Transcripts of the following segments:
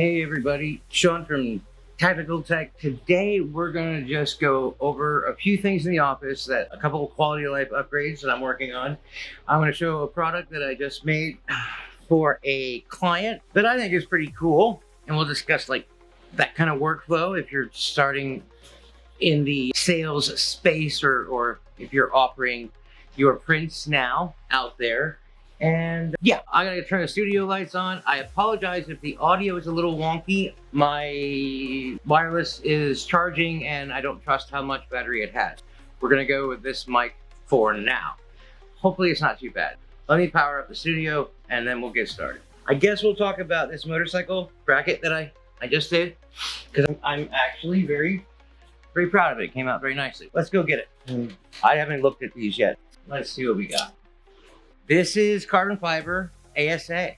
Hey everybody, Sean from Tactical Tech. Today we're going to just go over a few things in the office, a couple of quality of life upgrades that I'm working on. I'm going to show a product that I just made for a client that I think is pretty cool, and we'll discuss like that kind of workflow if you're starting in the sales space or if you're offering your prints now out there. And yeah, I'm gonna turn the studio lights on. I apologize if the audio is a little wonky. My wireless is charging and I don't trust how much battery it has. We're gonna go with this mic for now. Hopefully it's not too bad. Let me power up the studio and then we'll get started. I guess we'll talk about this motorcycle bracket that I just did, because I'm actually very proud of it. It came out very nicely. Let's go get it. I haven't looked at these yet. Let's see what we got. This is carbon fiber ASA.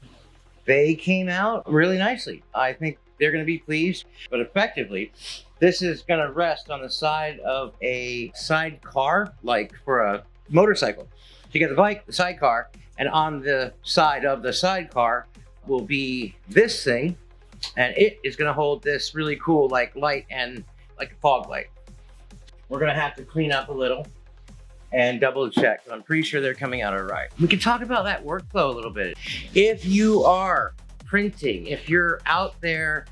They came out really nicely. I think they're going to be pleased, but effectively, this is going to rest on the side of a sidecar, like for a motorcycle. So you get the bike, the sidecar, and on the side of the sidecar will be this thing, and it is going to hold this really cool like light and like a fog light. We're going to have to clean up a little and double check. I'm pretty sure they're coming out all right. We can talk about that workflow a little bit. If you are printing, if you're out there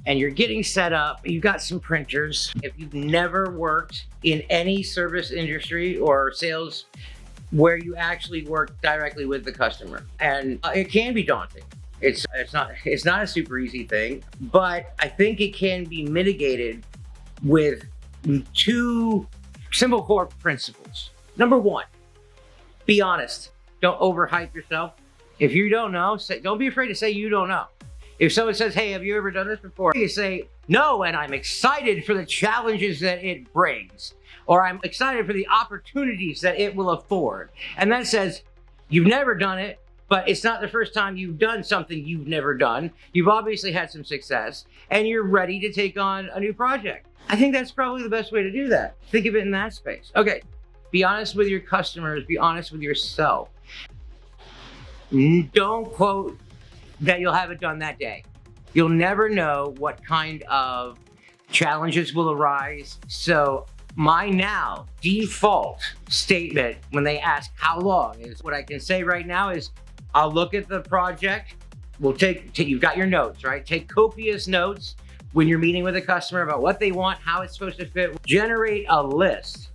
and you're getting set up, you've got some printers. If you've never worked in any service industry or sales where you actually work directly with the customer, and it can be daunting. It's not a super easy thing, but I think it can be mitigated with two simple core principles. Number one, be honest. Don't overhype yourself. If you don't know, don't be afraid to say you don't know. If someone says, hey, have you ever done this before? You say, no, and I'm excited for the challenges that it brings, or I'm excited for the opportunities that it will afford. And that says, you've never done it, but it's not the first time you've done something you've never done. You've obviously had some success, and you're ready to take on a new project. I think that's probably the best way to do that. Think of it in that space. Okay, be honest with your customers, be honest with yourself. Don't quote that you'll have it done that day. You'll never know what kind of challenges will arise. So my now default statement when they ask how long is, what I can say right now is, I'll look at the project. We'll you've got your notes, right? Take copious notes when you're meeting with a customer about what they want, how it's supposed to fit. Generate a list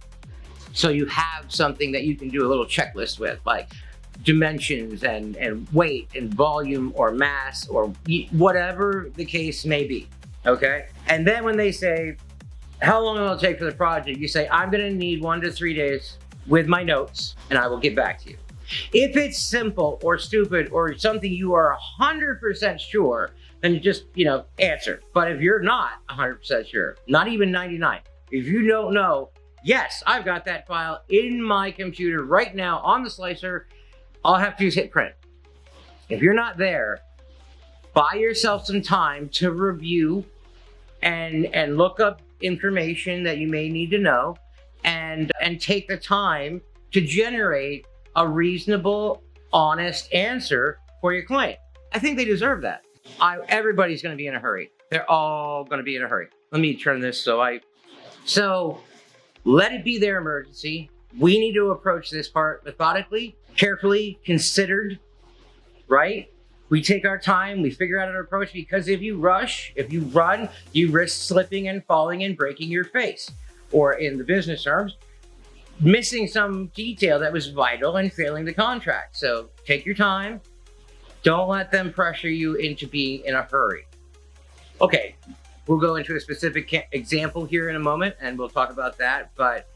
so you have something that you can do a little checklist with, like dimensions and weight and volume or mass or whatever the case may be, okay? And then when they say, how long will it take for the project? You say, I'm gonna need 1 to 3 days with my notes and I will get back to you. If it's simple or stupid or something you are 100% sure, then you just, answer. But if you're not 100% sure, not even 99, if you don't know, yes, I've got that file in my computer right now on the slicer, all I have to do is hit print. If you're not there, buy yourself some time to review and look up information that you may need to know and take the time to generate a reasonable, honest answer for your client. I think they deserve that. Everybody's gonna be in a hurry. They're all gonna be in a hurry. Let me turn this so let it be their emergency. We need to approach this part methodically, carefully, considered, right? We take our time, we figure out an approach, because if you rush, if you run, you risk slipping and falling and breaking your face. Or in the business terms, missing some detail that was vital and failing the contract. So take your time. Don't let them pressure you into being in a hurry. Okay, we'll go into a specific example here in a moment and we'll talk about that. But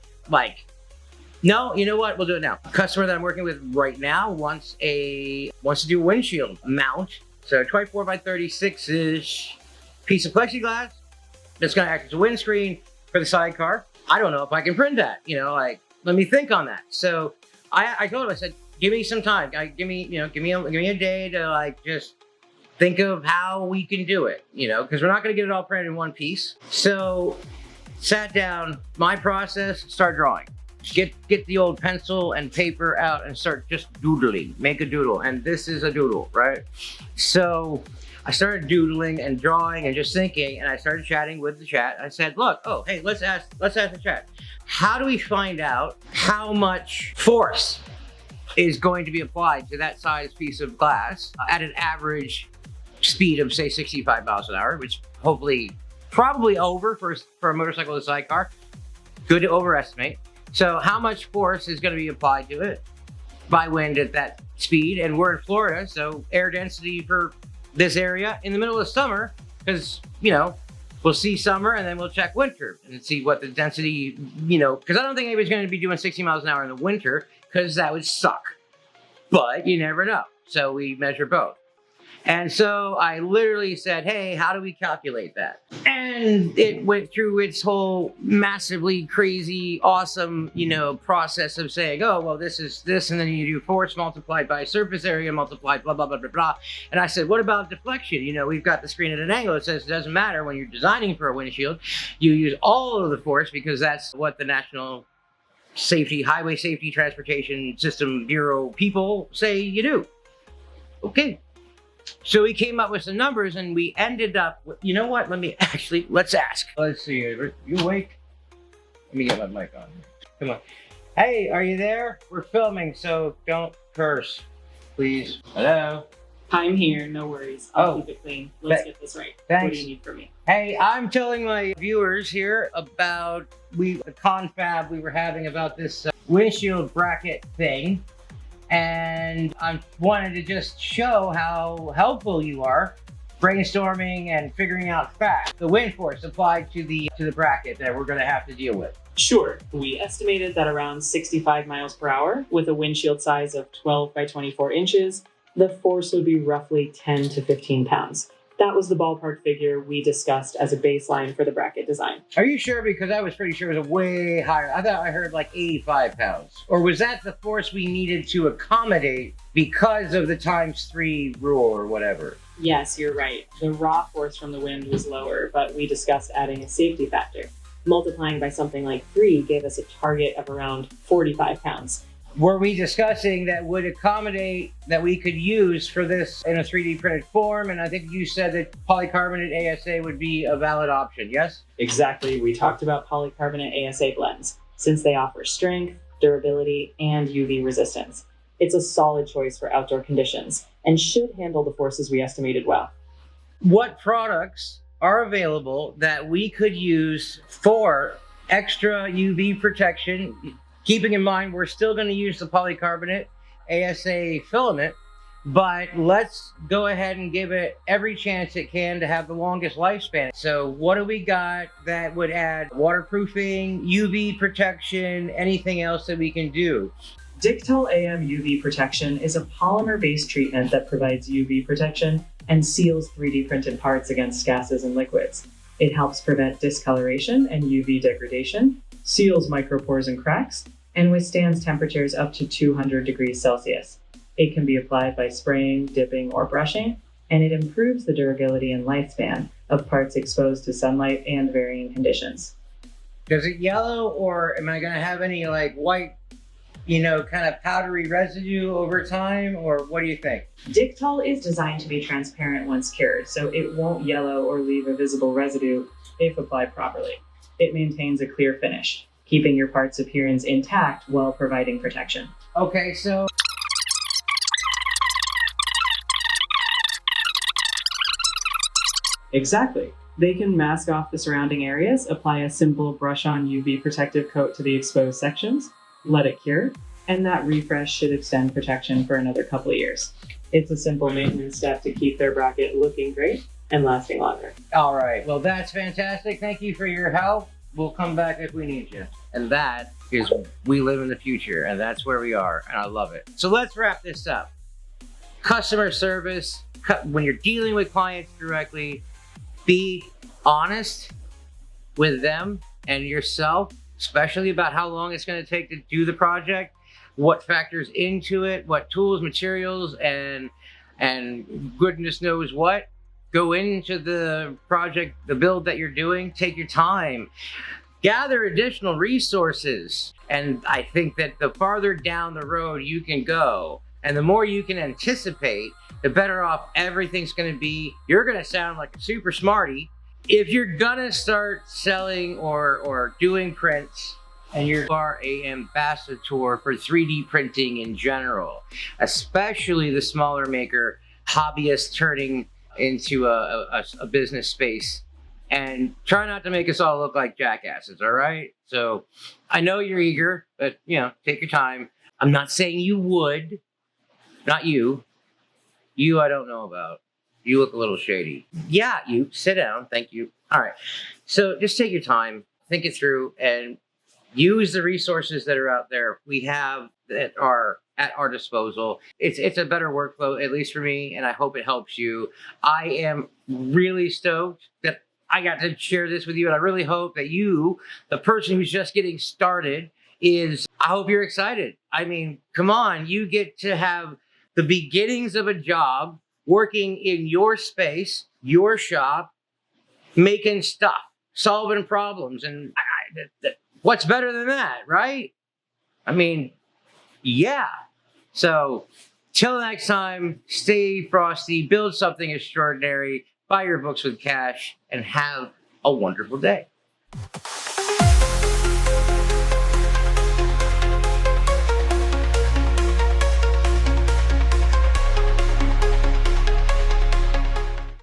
no, you know what? We'll do it now. A customer that I'm working with right now wants to do a windshield mount. So 24 by 36-ish piece of plexiglass that's gonna act as a windscreen for the sidecar. I don't know if I can print that, let me think on that. So I told him, I said, give me some time. Give me a day to just think of how we can do it, because we're not going to get it all printed in one piece. So sat down, my process, start drawing. Get the old pencil and paper out and start just doodling, make a doodle. And this is a doodle, right? So I started doodling and drawing and just thinking, and I started chatting with the chat. I said, look, oh, hey, let's ask the chat. How do we find out how much force is going to be applied to that size piece of glass at an average speed of, say, 65 miles an hour, which hopefully, probably over for a motorcycle with a sidecar. Good to overestimate. So how much force is going to be applied to it by wind at that speed? And we're in Florida, so air density for this area in the middle of summer, because, you know, we'll see summer and then we'll check winter and see what the density, you know, because I don't think anybody's going to be doing 60 miles an hour in the winter, because that would suck. But you never know. So we measure both. And so I literally said, hey, how do we calculate that? And it went through its whole massively crazy, awesome, you know, process of saying, oh, well, this is this, and then you do force multiplied by surface area multiplied blah, blah, blah, blah, blah. And I said, what about deflection? You know, we've got the screen at an angle. It says it doesn't matter when you're designing for a windshield. You use all of the force because that's what the National Highway Safety Transportation System Bureau people say you do. Okay. So we came up with some numbers and we ended up with, you know what? Let's ask. Let's see. You awake? Let me get my mic on here. Come on. Hey, are you there? We're filming, so don't curse, please. Hello? I'm here, no worries. I'll keep it clean. Let's get this right. Thanks. What do you need from me? Hey, I'm telling my viewers here about the confab we were having about this windshield bracket thing. And I wanted to just show how helpful you are brainstorming and figuring out facts. The wind force applied to the bracket that we're going to have to deal with. Sure. We estimated that around 65 miles per hour with a windshield size of 12 by 24 inches, the force would be roughly 10 to 15 pounds. That was the ballpark figure we discussed as a baseline for the bracket design. Are you sure? Because I was pretty sure it was way higher. I thought I heard like 85 pounds. Or was that the force we needed to accommodate because of the ×3 rule or whatever? Yes, you're right. The raw force from the wind was lower, but we discussed adding a safety factor. Multiplying by something like 3 gave us a target of around 45 pounds. Were we discussing that would accommodate that we could use for this in a 3D printed form? And I think you said that polycarbonate ASA would be a valid option, yes? Exactly. We talked about polycarbonate ASA blends since they offer strength, durability, and UV resistance. It's a solid choice for outdoor conditions and should handle the forces we estimated well. What products are available that we could use for extra UV protection? Keeping in mind, we're still going to use the polycarbonate ASA filament, but let's go ahead and give it every chance it can to have the longest lifespan. So what do we got that would add waterproofing, UV protection, anything else that we can do? Dictol AM UV protection is a polymer-based treatment that provides UV protection and seals 3D printed parts against gases and liquids. It helps prevent discoloration and UV degradation, seals micropores and cracks, and withstands temperatures up to 200 degrees Celsius. It can be applied by spraying, dipping, or brushing, and it improves the durability and lifespan of parts exposed to sunlight and varying conditions. Does it yellow, or am I going to have any like white, you know, kind of powdery residue over time, or what do you think? Dictol is designed to be transparent once cured, so it won't yellow or leave a visible residue if applied properly. It maintains a clear finish, keeping your part's appearance intact while providing protection. Okay, so exactly. They can mask off the surrounding areas, apply a simple brush-on UV protective coat to the exposed sections, let it cure, and that refresh should extend protection for another couple of years. It's a simple maintenance step to keep their bracket looking great and lasting longer. All right, well, that's fantastic. Thank you for your help. We'll come back if we need you. And that is, we live in the future, and that's where we are, and I love it. So let's wrap this up. Customer service, when you're dealing with clients directly, be honest with them and yourself, especially about how long it's going to take to do the project, what factors into it, what tools, materials, and goodness knows what go into the project, the build that you're doing. Take your time, gather additional resources. And I think that the farther down the road you can go and the more you can anticipate, the better off everything's going to be. You're going to sound like a super smarty. If you're going to start selling or doing prints, and you are a ambassador for 3D printing in general, especially the smaller maker, hobbyist turning into a business space, and try not to make us all look like jackasses, all right? So I know you're eager, but take your time. I'm not saying you would, not you. You I don't know about. You look a little shady. Yeah, you sit down, thank you. All right, so just take your time, think it through, and use the resources that are out there. We have that are at our disposal. It's a better workflow, at least for me, and I hope it helps you. I am really stoked that I got to share this with you, and I really hope that you, the person who's just getting started, I hope you're excited. I mean, come on, you get to have the beginnings of a job working in your space, your shop, making stuff, solving problems, and what's better than that, right? I mean, yeah. So, till next time, stay frosty, build something extraordinary, buy your books with cash, and have a wonderful day.